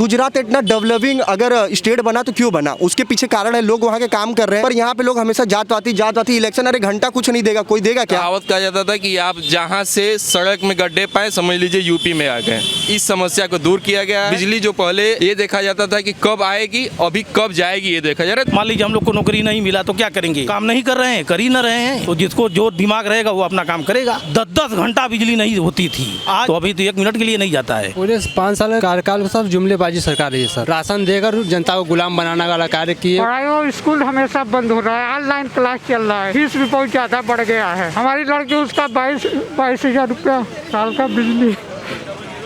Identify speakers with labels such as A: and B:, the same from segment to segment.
A: गुजरात इतना डेवलपिंग अगर स्टेट बना तो क्यों बना, उसके पीछे कारण है लोग वहाँ के काम कर रहे हैं। पर यहाँ पे लोग हमेशा जातवाती इलेक्शन, अरे घंटा कुछ नहीं देगा, कोई देगा क्या।
B: कहावत कहा जाता था कि आप जहाँ से सड़क में गड्ढे पाए समझ लीजिए यूपी में आ गए। इस समस्या को दूर किया गया है। बिजली जो पहले ये देखा जाता था कि कब आएगी, अभी कब जाएगी ये देखा जा रहा है।
C: मान लीजिए हम लोग को नौकरी नहीं मिला तो क्या करेंगे, काम नहीं कर रहे हैं, कर ही न रहे हैं, तो जिसको जो दिमाग रहेगा वो अपना काम करेगा। 10-10 घंटा बिजली नहीं होती थी, आज तो अभी तो 1 मिनट के लिए नहीं जाता है।
D: पूरे 5 साल कार्यकाल में सब जुमलेबाजी सरकार है सर। राशन देकर जनता को गुलाम बनाने वाला कार्य किए।
E: पढ़ाई और स्कूल हमेशा बंद हो रहा है, ऑनलाइन क्लास चल रहा है, फीस भी बहुत ज्यादा बढ़ गया है। हमारी लड़की उसका 22,000 रुपया साल का बिजली।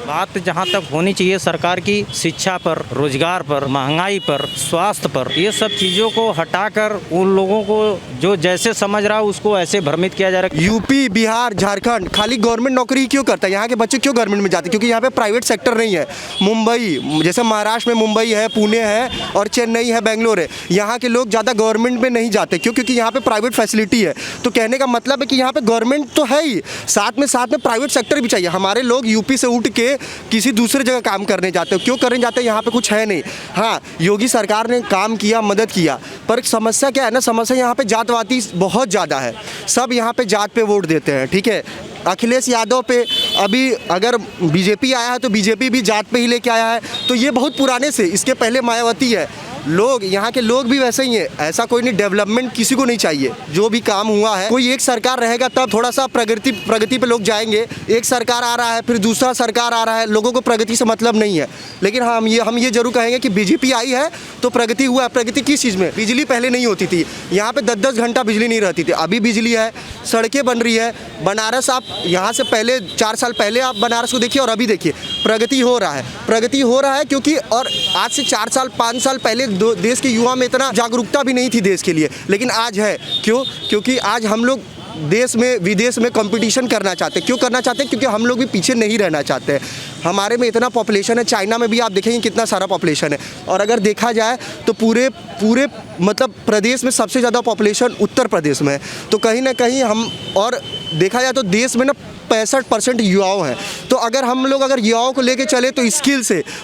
F: बात जहाँ तक होनी चाहिए सरकार की शिक्षा पर, रोजगार पर, महंगाई पर, स्वास्थ्य पर, ये सब चीज़ों को हटाकर उन लोगों को जो जैसे समझ रहा है उसको ऐसे भ्रमित किया जा रहा है।
A: यूपी, बिहार, झारखंड खाली गवर्नमेंट नौकरी क्यों करता है, यहाँ के बच्चे क्यों गवर्नमेंट में जाते हैं, क्योंकि यहाँ पे प्राइवेट सेक्टर नहीं है। मुंबई जैसे महाराष्ट्र में मुंबई है, पुणे है और चेन्नई है, बेंगलोर है, यहाँ के लोग ज़्यादा गवर्नमेंट में नहीं जाते क्यों, क्योंकि यहाँ पे प्राइवेट फैसिलिटी है। तो कहने का मतलब है कि यहाँ पे गवर्नमेंट तो है ही, साथ में प्राइवेट सेक्टर भी चाहिए। हमारे लोग यूपी से उठ के किसी दूसरे जगह काम करने जाते हो, क्यों करने जाते हैं, यहाँ पे कुछ है नहीं। हाँ, योगी सरकार ने काम किया, मदद किया, पर समस्या क्या है ना, समस्या यहाँ पे जातवादी बहुत ज़्यादा है। सब यहाँ पे जात पे वोट देते हैं, ठीक है। अखिलेश यादव पे अभी अगर बीजेपी आया है तो बीजेपी भी जात पे ही लेके आया है, तो ये बहुत पुराने से, इसके पहले मायावती है। लोग यहाँ के लोग भी वैसे ही हैं, ऐसा कोई नहीं, डेवलपमेंट किसी को नहीं चाहिए। जो भी काम हुआ है, कोई एक सरकार रहेगा तब थोड़ा सा प्रगति पे लोग जाएंगे। एक सरकार आ रहा है, फिर दूसरा सरकार आ रहा है, लोगों को प्रगति से मतलब नहीं है। लेकिन हाँ, हम ये जरूर कहेंगे कि बीजेपी आई है तो प्रगति हुआ है। प्रगति किस चीज़ में, बिजली पहले नहीं होती थी, यहाँ पे 10-10 घंटा बिजली नहीं रहती थी, अभी बिजली है, सड़कें बन रही है। बनारस, आप यहाँ से पहले 4 साल पहले आप बनारस को देखिए और अभी देखिए, प्रगति हो रहा है क्योंकि, और आज से 4 साल 5 साल पहले देश के युवा में इतना जागरूकता भी नहीं थी देश के लिए, लेकिन आज है। क्यों? क्योंकि आज हम लोग देश में विदेश में कंपटीशन करना चाहते हैं। क्यों करना चाहते हैं? क्योंकि हम लोग भी पीछे नहीं रहना चाहते हैं। हमारे में इतना पॉपुलेशन है, चाइना में भी आप देखेंगे कितना सारा पॉपुलेशन है। और अगर देखा जाए तो पूरे मतलब प्रदेश में सबसे ज़्यादा पॉपुलेशन उत्तर प्रदेश में है। तो कहीं ना कहीं हम, और देखा जाए तो देश में ना 65% युवाओं हैं। तो अगर हम लोग युवाओं को लेके चले तो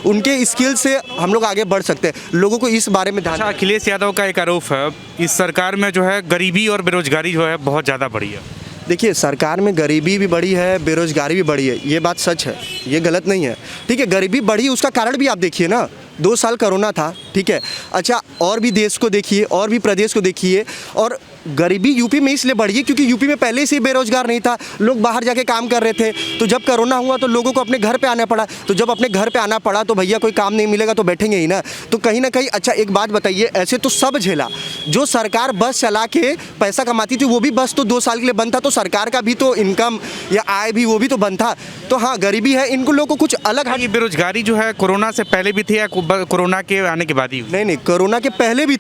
A: उनके स्किल से हम लोग आगे बढ़ सकते हैं। लोगों को इस बारे में ध्यान।
G: अखिलेश यादव का एक आरोप है, इस सरकार में जो है गरीबी और बेरोजगारी जो है बहुत ज़्यादा बढ़ी है।
A: देखिए, सरकार में गरीबी भी बढ़ी है, बेरोजगारी भी बढ़ी है, ये बात सच है, ये गलत नहीं है, ठीक है। गरीबी बढ़ी, उसका कारण भी आप देखिए ना, 2 साल कोरोना था, ठीक है। अच्छा, और भी देश को देखिए, और भी प्रदेश को देखिए। और गरीबी यूपी में इसलिए बढ़ी है क्योंकि यूपी में पहले से बेरोजगार नहीं था, लोग बाहर जाके काम कर रहे थे। तो जब कोरोना हुआ तो लोगों को अपने घर पे आना पड़ा, तो जब अपने घर पे आना पड़ा तो भैया कोई काम नहीं मिलेगा तो बैठेंगे ही ना। तो कहीं ना कहीं, अच्छा एक बात बताइए, ऐसे तो सब झेला। जो सरकार बस चला के पैसा कमाती थी, वो भी बस तो 2 साल के लिए बंद था, तो सरकार का भी तो इनकम या आय भी वो भी तो बंद था। तो हाँ, गरीबी है, इनको लोगों को कुछ अलग।
G: ये बेरोजगारी जो है कोरोना से पहले भी थी या कोरोना के आने के बाद ही?
A: नहीं, कोरोना के पहले भी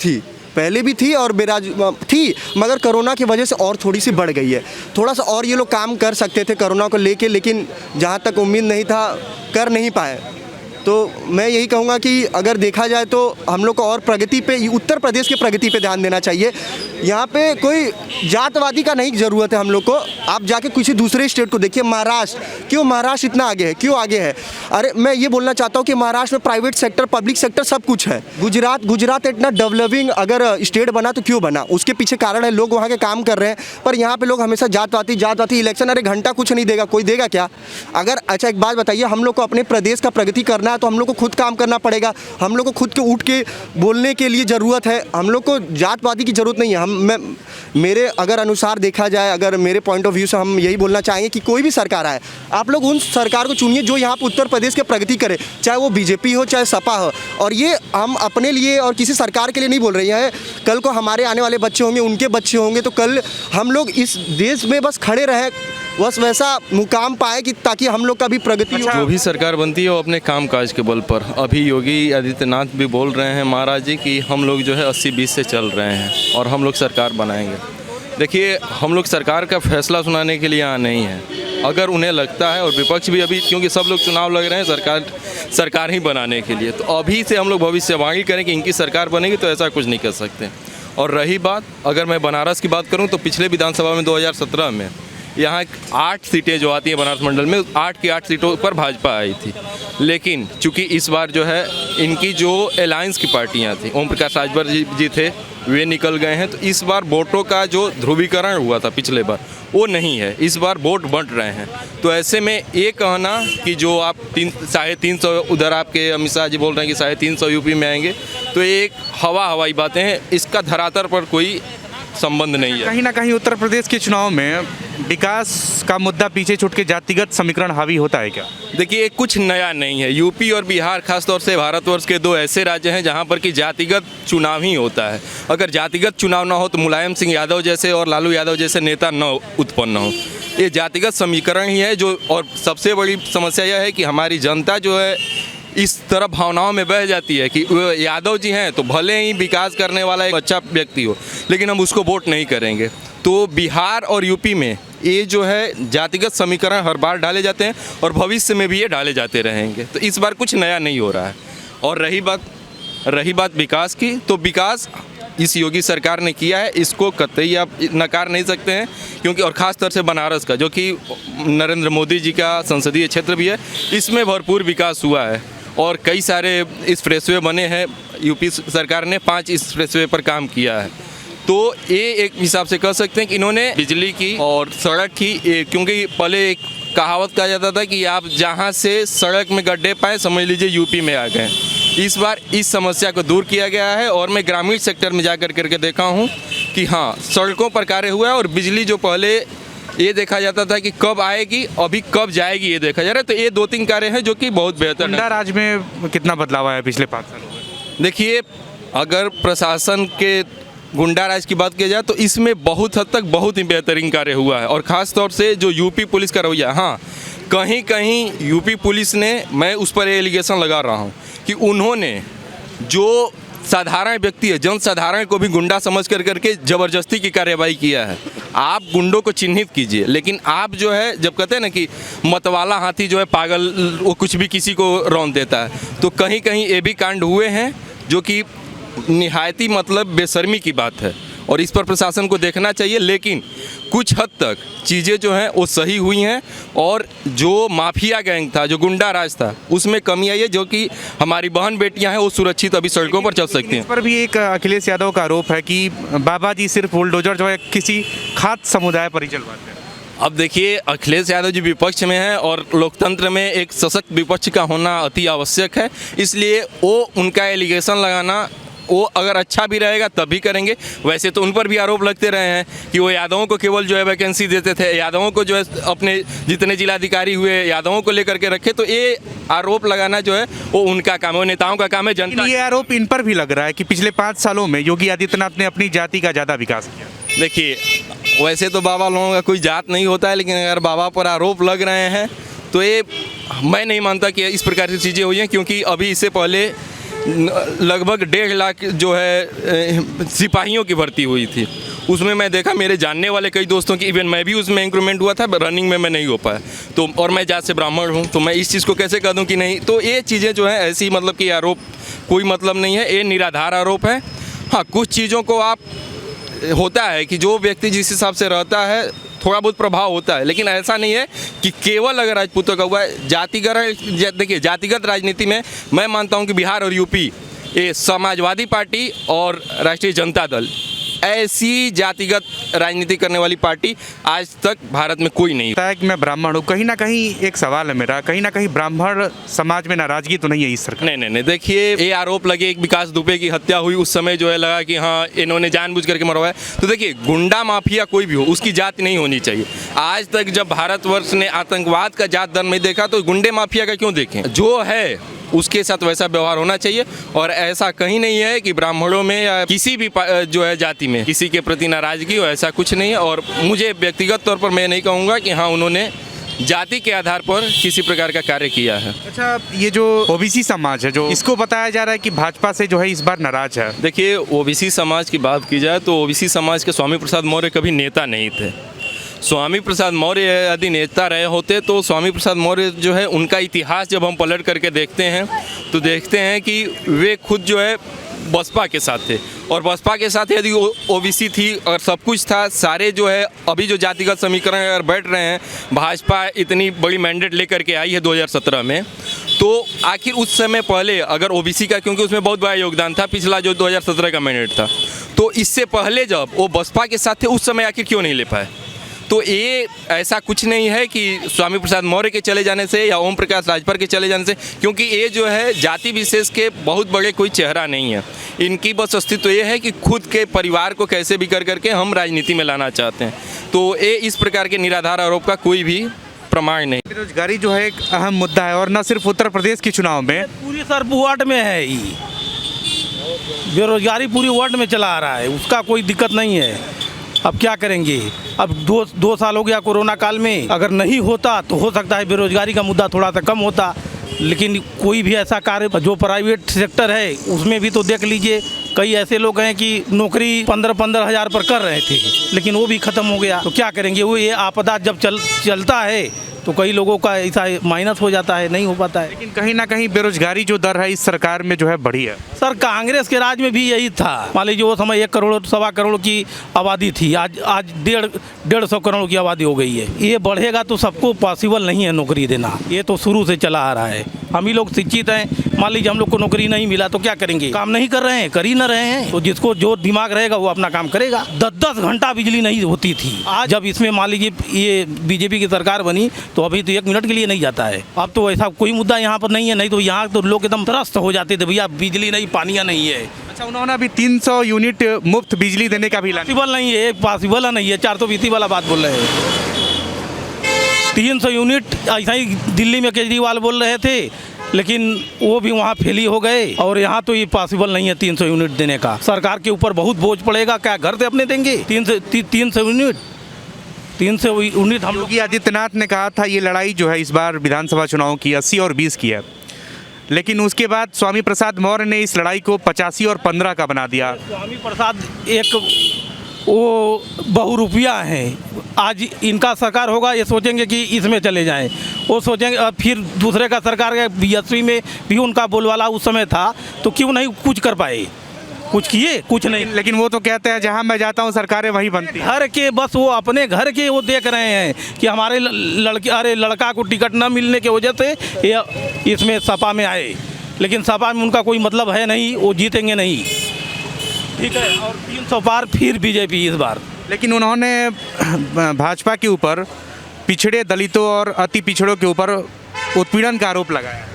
A: थी और थी, मगर कोरोना की वजह से और थोड़ी सी बढ़ गई है। थोड़ा सा और ये लोग काम कर सकते थे कोरोना को लेके, लेकिन जहाँ तक उम्मीद नहीं था कर नहीं पाए। तो मैं यही कहूँगा कि अगर देखा जाए तो हम लोग को और प्रगति पे, उत्तर प्रदेश की प्रगति पे ध्यान देना चाहिए। यहाँ पे कोई जातवादी का नहीं ज़रूरत है हम लोग को। आप जाके किसी दूसरे स्टेट को देखिए, महाराष्ट्र, क्यों महाराष्ट्र इतना आगे है, क्यों आगे है? अरे मैं ये बोलना चाहता हूँ कि महाराष्ट्र में प्राइवेट सेक्टर, पब्लिक सेक्टर सब कुछ है। गुजरात इतना डेवलपिंग अगर स्टेट बना तो क्यों बना, उसके पीछे कारण है लोग वहाँ के काम कर रहे हैं। पर यहाँ पे लोग हमेशा जातवाती इलेक्शन, अरे घंटा कुछ नहीं देगा, कोई देगा क्या? अगर, अच्छा एक बात बताइए, हम लोग को अपने प्रदेश का प्रगति करना है तो हम लोग को खुद काम करना पड़ेगा। हम लोग को खुद के उठ के बोलने के लिए ज़रूरत है। हम लोग को जातवादी की ज़रूरत नहीं है। मेरे अगर अनुसार देखा जाए, अगर मेरे पॉइंट ऑफ व्यू से हम यही बोलना चाहेंगे कि कोई भी सरकार आए, आप लोग उन सरकार को चुनिए जो यहाँ पर उत्तर प्रदेश की प्रगति करे, चाहे वो बीजेपी हो चाहे सपा हो। और ये हम अपने लिए और किसी सरकार के लिए नहीं बोल रहे हैं। कल को हमारे आने वाले बच्चे होंगे, उनके बच्चे होंगे, तो कल हम लोग इस देश में बस खड़े रहे, बस वैसा मुकाम पाए कि ताकि हम लोग का भी प्रगति हो।
B: जो भी सरकार बनती है वो अपने कामकाज के बल पर। अभी योगी आदित्यनाथ भी बोल रहे हैं महाराज जी कि हम लोग जो है 80-20 से चल रहे हैं और हम लोग सरकार बनाएंगे। देखिए, हम लोग सरकार का फैसला सुनाने के लिए यहाँ नहीं है। अगर उन्हें लगता है, और विपक्ष भी अभी, क्योंकि सब लोग चुनाव लग रहे हैं सरकार ही बनाने के लिए, तो अभी से हम लोग भविष्यवाणी करें कि इनकी सरकार बनेगी, तो ऐसा कुछ नहीं कर सकते। और रही बात, अगर मैं बनारस की बात करूं तो पिछले विधानसभा में 2017 में यहाँ 8 सीटें जो आती हैं बनारस मंडल में, 8 की 8 सीटों पर भाजपा आई थी। लेकिन चूंकि इस बार जो है इनकी जो अलायंस की पार्टियाँ थी, ओम प्रकाश राजभर जी थे, वे निकल गए हैं। तो इस बार वोटों का जो ध्रुवीकरण हुआ था पिछले बार, वो नहीं है। इस बार वोट बंट रहे हैं। तो ऐसे में ये कहना कि जो आप 350 उधर आपके अमित शाह जी बोल रहे हैं कि 350 यूपी में आएंगे, तो ये एक हवाई बातें हैं। इसका धरातल पर कोई संबंध नहीं है।
G: कहीं ना कहीं उत्तर प्रदेश के चुनाव में विकास का मुद्दा पीछे छूट के जातिगत समीकरण हावी होता है क्या?
B: देखिए, कुछ नया नहीं है। यूपी और बिहार खासतौर से भारतवर्ष के 2 ऐसे राज्य हैं जहां पर कि जातिगत चुनाव ही होता है। अगर जातिगत चुनाव ना हो तो मुलायम सिंह यादव जैसे और लालू यादव जैसे नेता न उत्पन्न हो। ये जातिगत समीकरण ही है जो, और सबसे बड़ी समस्या यह है कि हमारी जनता जो है इस तरह भावनाओं में बह जाती है कि वो यादव जी हैं तो भले ही विकास करने वाला एक अच्छा व्यक्ति हो, लेकिन हम उसको वोट नहीं करेंगे। तो बिहार और यूपी में ये जो है जातिगत समीकरण हर बार डाले जाते हैं और भविष्य में भी ये डाले जाते रहेंगे। तो इस बार कुछ नया नहीं हो रहा है। और रही बात विकास की, तो विकास इस योगी सरकार ने किया है, इसको कतई आप नकार नहीं सकते हैं। क्योंकि और ख़ास तौर से बनारस का, जो कि नरेंद्र मोदी जी का संसदीय क्षेत्र भी है, इसमें भरपूर विकास हुआ है। और कई सारे एक्सप्रेसवे बने हैं। यूपी सरकार ने 5 एक्सप्रेसवे पर काम किया है। तो ये एक हिसाब से कह सकते हैं कि इन्होंने बिजली की और सड़क की, क्योंकि पहले एक कहावत कहा जाता था कि आप जहां से सड़क में गड्ढे पाए समझ लीजिए यूपी में आ गए। इस बार इस समस्या को दूर किया गया है। और मैं ग्रामीण सेक्टर में जा करके देखा हूँ कि हाँ, सड़कों पर कार्य हुआ है। और बिजली जो पहले ये देखा जाता था कि कब आएगी, अभी कब जाएगी ये देखा जा रहा है। तो ये 2-3 कार्य हैं जो कि बहुत बेहतर है।
G: गुंडा राज में कितना बदलाव आया पिछले 5 सालों में?
B: देखिए, अगर प्रशासन के गुंडा राज की बात की जाए तो इसमें बहुत हद तक बहुत ही बेहतरीन कार्य हुआ है। और ख़ास तौर से जो यूपी पुलिस का रवैया, हाँ, कहीं कहीं यूपी पुलिस ने, मैं उस पर एलिगेशन लगा रहा हूँ कि उन्होंने जो साधारण व्यक्ति है, जनसाधारण को भी गुंडा समझ करके ज़बरदस्ती की कार्रवाई किया है। आप गुंडों को चिन्हित कीजिए, लेकिन आप जो है, जब कहते हैं ना कि मतवाला हाथी जो है पागल, वो कुछ भी किसी को रौंद देता है, तो कहीं कहीं ये भी कांड हुए हैं जो कि निहायती मतलब बेशर्मी की बात है। और इस पर प्रशासन को देखना चाहिए। लेकिन कुछ हद तक चीज़ें जो हैं वो सही हुई हैं। और जो माफिया गैंग था, जो गुंडा राज था, उसमें कमी आई है, जो कि हमारी बहन बेटियां हैं वो सुरक्षित अभी सड़कों पर चल सकती हैं।
G: इस पर भी एक अखिलेश यादव का आरोप है कि बाबा जी सिर्फ बुलडोजर जो है किसी खास समुदाय पर ही चलवाते हैं।
B: अब देखिए, अखिलेश यादव जी विपक्ष में हैं और लोकतंत्र में एक सशक्त विपक्ष का होना अति आवश्यक है। इसलिए वो उनका एलिगेशन लगाना, वो अगर अच्छा भी रहेगा तब भी करेंगे। वैसे तो उन पर भी आरोप लगते रहे हैं कि वो यादवों को केवल जो है वैकेंसी देते थे, यादवों को जो है अपने जितने जिलाधिकारी हुए यादवों को लेकर के रखे। तो ये आरोप लगाना जो है वो उनका काम है, वो नेताओं का काम है। जनता,
G: ये आरोप इन पर भी लग रहा है कि पिछले 5 सालों में योगी आदित्यनाथ ने अपनी जाति का ज़्यादा विकास किया।
B: देखिए, वैसे तो बाबा लोगों का कोई जात नहीं होता है, लेकिन अगर बाबा पर आरोप लग रहे हैं तो ये मैं नहीं मानता कि इस प्रकार की चीज़ें हुई हैं। क्योंकि अभी इससे पहले लगभग 1.5 लाख जो है सिपाहियों की भर्ती हुई थी। उसमें मैं देखा मेरे जानने वाले कई दोस्तों की, इवन मैं भी उसमें इंक्रीमेंट हुआ था, रनिंग में मैं नहीं हो पाया। तो और मैं जात से ब्राह्मण हूँ, तो मैं इस चीज़ को कैसे कह दूँ कि नहीं। तो ये चीज़ें जो हैं ऐसी, मतलब कि आरोप कोई मतलब नहीं है, ये निराधार आरोप है। हाँ, कुछ चीज़ों को आप होता है कि जो व्यक्ति जिस हिसाब से रहता है थोड़ा बहुत प्रभाव होता है, लेकिन ऐसा नहीं है कि केवल अगर राजपूतों का हुआ है। देखिए, जातिगत राजनीति में मैं मानता हूं कि बिहार और यूपी, ये समाजवादी पार्टी और राष्ट्रीय जनता दल, ऐसी जातिगत राजनीति करने वाली पार्टी आज तक भारत में कोई नहीं
G: है। कि मैं ब्राह्मण हूँ, कहीं ना कहीं एक सवाल है मेरा, कहीं ना कहीं ब्राह्मण समाज में नाराजगी तो नहीं है इस सरकार?
B: नहीं। देखिए, ये आरोप लगे एक विकास दुबे की हत्या हुई, उस समय जो है लगा कि हाँ इन्होंने जानबूझ करके मरवाया। तो देखिए, गुंडा माफिया कोई भी हो, उसकी जाति नहीं होनी चाहिए। आज तक जब भारतवर्ष ने आतंकवाद का जात धर्म नहीं देखा, तो गुंडे माफिया का क्यों देखें? जो है उसके साथ वैसा व्यवहार होना चाहिए। और ऐसा कहीं नहीं है कि ब्राह्मणों में या किसी भी जो है जाति में किसी के प्रति नाराजगी हो, ऐसा कुछ नहीं है। और मुझे व्यक्तिगत तौर पर मैं नहीं कहूँगा कि हाँ उन्होंने जाति के आधार पर किसी प्रकार का कार्य किया है।
G: अच्छा, ये जो ओबीसी समाज है, जो इसको बताया जा रहा है कि भाजपा से जो है इस बार नाराज है।
B: देखिए, ओबीसी समाज की बात की जाए तो ओबीसी समाज के स्वामी प्रसाद मौर्य कभी नेता नहीं थे। स्वामी प्रसाद मौर्य यदि नेता रहे होते तो स्वामी प्रसाद मौर्य जो है, उनका इतिहास जब हम पलट करके देखते हैं तो देखते हैं कि वे खुद जो है बसपा के साथ थे, और बसपा के साथ यदि ओबीसी थी और सब कुछ था, सारे जो है अभी जो जातिगत समीकरण अगर बैठ रहे हैं, भाजपा इतनी बड़ी मैंडेट लेकर के आई है 2017 में, तो आखिर उस समय पहले अगर ओबीसी का, क्योंकि उसमें बहुत बड़ा योगदान था पिछला जो 2017 का मैंडेट था, तो इससे पहले जब वो बसपा के साथ थे उस समय आखिर क्यों नहीं ले पाए? तो ये ऐसा कुछ नहीं है कि स्वामी प्रसाद मौर्य के चले जाने से या ओम प्रकाश राजभर के चले जाने से, क्योंकि ये जो है जाति विशेष के बहुत बड़े कोई चेहरा नहीं है। इनकी बस अस्तित्व ये है कि खुद के परिवार को कैसे भी कर करके हम राजनीति में लाना चाहते हैं। तो ये इस प्रकार के निराधार आरोप का कोई भी प्रमाण नहीं।
G: बेरोजगारी जो है एक अहम मुद्दा है, और न सिर्फ उत्तर प्रदेश के चुनाव में,
C: पूरी सर वार्ड में है ये बेरोजगारी, पूरी वार्ड में चला आ रहा है, उसका कोई दिक्कत नहीं है। अब क्या करेंगे? अब दो साल हो गया कोरोना काल में, अगर नहीं होता तो हो सकता है बेरोजगारी का मुद्दा थोड़ा सा कम होता, लेकिन कोई भी ऐसा कार्य जो प्राइवेट सेक्टर है उसमें भी तो देख लीजिए, कई ऐसे लोग हैं कि नौकरी 15-15 हज़ार पर कर रहे थे, लेकिन वो भी ख़त्म हो गया। तो क्या करेंगे? वो ये आपदा जब चलता है तो कई लोगों का ऐसा माइनस हो जाता है, नहीं हो पाता है।
G: लेकिन कहीं ना कहीं बेरोजगारी जो दर है इस सरकार में जो है बढ़ी है।
C: सर कांग्रेस के राज में भी यही था। मान लीजिए वो समय 1 करोड़ 1.25 करोड़ की आबादी थी, आज 150 करोड़ की आबादी हो गई है। ये बढ़ेगा तो सबको पॉसिबल नहीं है नौकरी देना, ये तो शुरू से चला आ रहा है। हम ही लोग शिक्षित हैं, मान लीजिए हम लोग को नौकरी नहीं मिला तो क्या करेंगे? काम नहीं कर रहे हैं, कर ही न रहे हैं, तो जिसको जो दिमाग रहेगा वो अपना काम करेगा। 10-10 घंटा बिजली नहीं होती थी, आज जब इसमें मान लीजिए ये बीजेपी की सरकार बनी तो अभी तो 1 मिनट के लिए नहीं जाता है। अब तो ऐसा कोई मुद्दा यहाँ पर नहीं है, नहीं तो यहाँ तो लोग एकदम त्रस्त हो जाते थे, भैया बिजली नहीं, पानी नहीं है।
G: अच्छा, उन्होंने अभी 300 यूनिट मुफ्त बिजली देने का भी ऐलान
C: पॉसिबल नहीं है, पॉसिबल नहीं है, 420 वाला बात बोल रहे हैं। 300 यूनिट ऐसा ही दिल्ली में केजरीवाल बोल रहे थे, लेकिन वो भी वहाँ फेल ही हो गए, और यहाँ तो ये पॉसिबल नहीं है 300 यूनिट देने का। सरकार के ऊपर बहुत बोझ पड़ेगा, क्या घर से अपने देंगे 300 यूनिट? 300 यूनिट हम
G: योगी आदित्यनाथ ने कहा था ये लड़ाई जो है इस बार विधानसभा चुनाव की 80 और 20 की है, लेकिन उसके बाद स्वामी प्रसाद मौर्य ने इस लड़ाई को 85 और 15 का बना दिया।
C: स्वामी प्रसाद एक वो बहुरूपिया हैं, आज इनका सरकार होगा ये सोचेंगे कि इसमें चले जाएं, वो सोचेंगे फिर दूसरे का सरकार के बीएसपी में भी उनका बोलवाला उस समय था, तो क्यों नहीं कुछ कर पाए? कुछ किए? कुछ नहीं।
G: लेकिन वो तो कहते हैं जहां मैं जाता हूं सरकारें वहीं बनती हैं।
C: घर के बस वो अपने घर के वो देख रहे हैं कि हमारे लड़का को टिकट न मिलने की वजह से ये इसमें सपा में आए, लेकिन सपा में उनका कोई मतलब है नहीं, वो जीतेंगे नहीं, ठीक है। और 300 पार फिर बीजेपी इस बार।
G: लेकिन उन्होंने भाजपा के ऊपर पिछड़े दलितों और अति पिछड़ों के ऊपर उत्पीड़न का आरोप लगाया।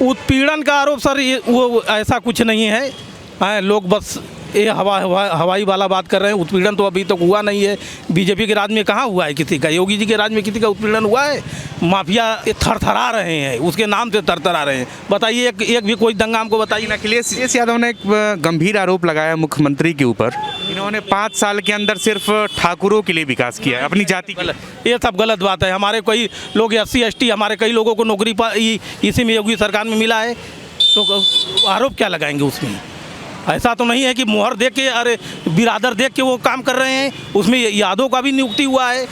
C: उत्पीड़न का आरोप सर ये वो ऐसा कुछ नहीं है, लोग बस ये हवाई वाला बात कर रहे हैं। उत्पीड़न तो अभी तक हुआ नहीं है, बीजेपी के राज में कहाँ हुआ है किसी का? योगी जी के राज में किसी का उत्पीड़न हुआ है? माफिया थरथरा रहे हैं, उसके नाम से थरथरा रहे हैं। बताइए एक भी कोई दंगा हमको बताइए।
G: अखिलेश यादव ने एक गंभीर आरोप लगाया मुख्यमंत्री के ऊपर, इन्होंने 5 साल के अंदर सिर्फ ठाकुरों के लिए विकास किया है, अपनी जाति के।
C: ये सब गलत बात है। हमारे कई लोग SC ST हमारे कई लोगों को नौकरी इसी में योगी सरकार में मिला है, तो आरोप क्या लगाएंगे उसमें? ऐसा तो नहीं है कि मुहर देख के, अरे बिरादर देख के वो काम कर रहे हैं। उसमें यादव का भी नियुक्ति हुआ है,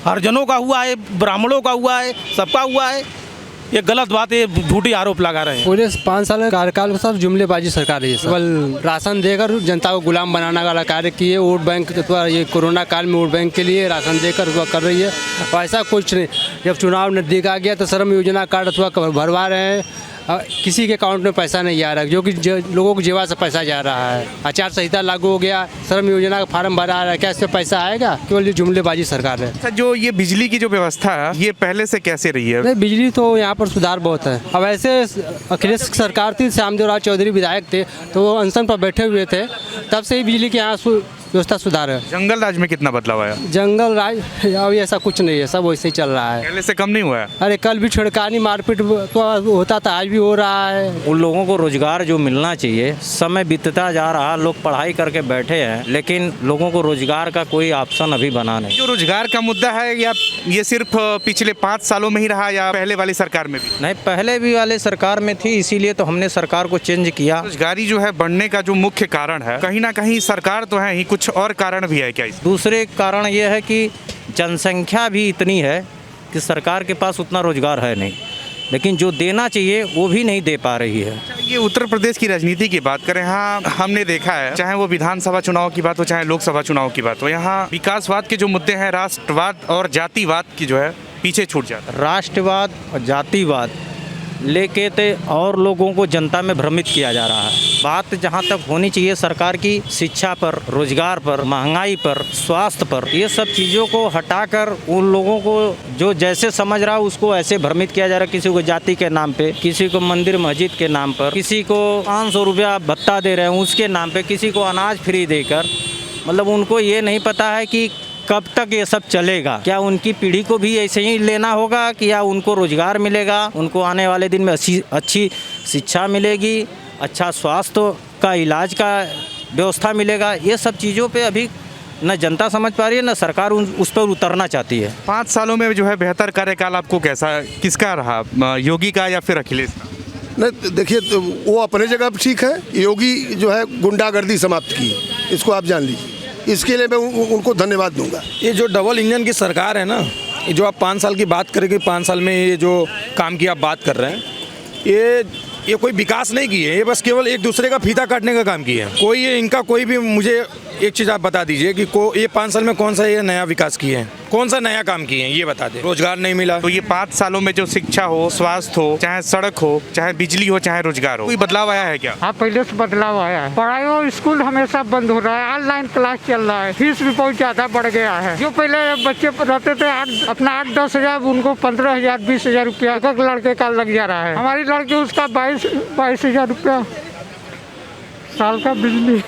C: हरिजनों का हुआ है, ब्राह्मणों का हुआ है, सबका हुआ है। ये गलत बात है, झूठी आरोप लगा रहे हैं।
D: पूरे 5 साल कार्यकाल में सर जुमलेबाजी सरकार है, केवल राशन देकर जनता को गुलाम बनाने वाला कार्य किए। वोट बैंक अथवा ये कोरोना काल में वोट बैंक के लिए राशन देकर वह कर रही है, और ऐसा कुछ नहीं। जब चुनाव नजदीक आ गया तो श्रम योजना कार्ड अथवा भरवा रहे हैं, किसी के अकाउंट में पैसा नहीं आ रहा, जो कि लोगों को जेवा से पैसा जा रहा है। आचार संहिता लागू हो गया, श्रम योजना का फार्म भरा रहा है, क्या इसमें पैसा आएगा? केवल ये जुमलेबाजी सरकार है।
G: अच्छा, जो ये बिजली की जो व्यवस्था है ये पहले से कैसे रही है?
D: नहीं, बिजली तो यहाँ पर सुधार बहुत है। अब ऐसे अखिलेश सरकार थी, श्यामदेव राव चौधरी विधायक थे, तो वो अनशन पर बैठे हुए थे, तब से ही बिजली के यहाँ व्यवस्था सुधार है।
G: जंगल राज में कितना बदलाव आया?
D: जंगल राज अभी ऐसा कुछ नहीं है, सब वैसे ही चल रहा है,
G: पहले से कम नहीं हुआ है।
D: अरे कल भी छिड़कानी मारपीट तो होता था, आज भी हो रहा है।
F: उन लोगों को रोजगार जो मिलना चाहिए, समय बीतता जा रहा, लोग पढ़ाई करके बैठे हैं, लेकिन लोगों को रोजगार का कोई ऑप्शन अभी बना नहीं।
G: जो रोजगार का मुद्दा है, या ये सिर्फ पिछले 5 सालों में ही रहा, या पहले वाली सरकार में भी?
F: नहीं, पहले भी वाले सरकार में थी, इसीलिए तो हमने सरकार को चेंज किया।
G: रोजगारी जो है बढ़ने का जो मुख्य कारण है, कहीं ना कहीं सरकार तो है ही, कुछ और कारण भी है क्या?
F: दूसरे कारण ये है कि जनसंख्या भी इतनी है कि सरकार के पास उतना रोजगार है नहीं। लेकिन जो देना चाहिए वो भी नहीं दे पा रही है।
G: ये उत्तर प्रदेश की राजनीति की बात करें, हाँ हमने देखा है, चाहे वो विधानसभा चुनाव की बात हो चाहे लोकसभा चुनाव की बात हो, यहाँ विकासवाद के जो मुद्दे हैं, राष्ट्रवाद और जातिवाद की जो है पीछे छूट जाता है।
F: राष्ट्रवाद और जातिवाद लेके ते और लोगों को जनता में भ्रमित किया जा रहा है। बात जहाँ तक होनी चाहिए सरकार की शिक्षा पर, रोजगार पर, महंगाई पर, स्वास्थ्य पर, ये सब चीज़ों को हटाकर उन लोगों को जो जैसे समझ रहा है उसको ऐसे भ्रमित किया जा रहा है। किसी को जाति के नाम पे, किसी को मंदिर मस्जिद के नाम पर, किसी को 500 रुपया भत्ता दे रहे हैं उसके नाम पे, किसी को अनाज फ्री देकर, मतलब उनको ये नहीं पता है कि कब तक ये सब चलेगा। क्या उनकी पीढ़ी को भी ऐसे ही लेना होगा कि या उनको रोजगार मिलेगा, उनको आने वाले दिन में अच्छी शिक्षा मिलेगी, अच्छा स्वास्थ्य का इलाज का व्यवस्था मिलेगा। ये सब चीज़ों पे अभी न जनता समझ पा रही है, न सरकार उस पर उतरना चाहती है।
G: 5 सालों में जो है बेहतर कार्यकाल आपको कैसा, किसका रहा, योगी का या फिर अखिलेश का?
H: नहीं देखिए, तो वो अपने जगह पर ठीक है। योगी जो है गुंडागर्दी समाप्त की, इसको आप जान लीजिए। इसके लिए मैं उनको धन्यवाद दूंगा।
I: ये जो डबल इंजन की सरकार है ना, ये जो आप 5 साल की बात करेंगे, 5 साल में ये जो काम की आप बात कर रहे हैं, ये कोई विकास नहीं की है, ये बस केवल एक दूसरे का फीता काटने का काम किया है। कोई ये इनका कोई भी मुझे एक चीज़ आप बता दीजिए कि ये 5 साल में कौन सा ये नया विकास किए हैं, कौन सा नया काम किए हैं, ये बता दें। रोजगार नहीं मिला।
G: तो ये 5 सालों में जो शिक्षा हो, स्वास्थ्य हो, चाहे सड़क हो, चाहे बिजली हो, चाहे रोजगार हो, कोई बदलाव आया है क्या?
E: हाँ, पहले से बदलाव आया है। पढ़ाई और स्कूल हमेशा बंद हो रहा है, ऑनलाइन क्लास चल रहा है, फीस भी बहुत ज्यादा बढ़ गया है। जो पहले बच्चे रहते थे अपना 8-10 हजार, उनको 15,000 20,000 रुपया एक लड़के का लग जा रहा है। हमारी लड़की उसका 22,000 रुपया साल का बिजली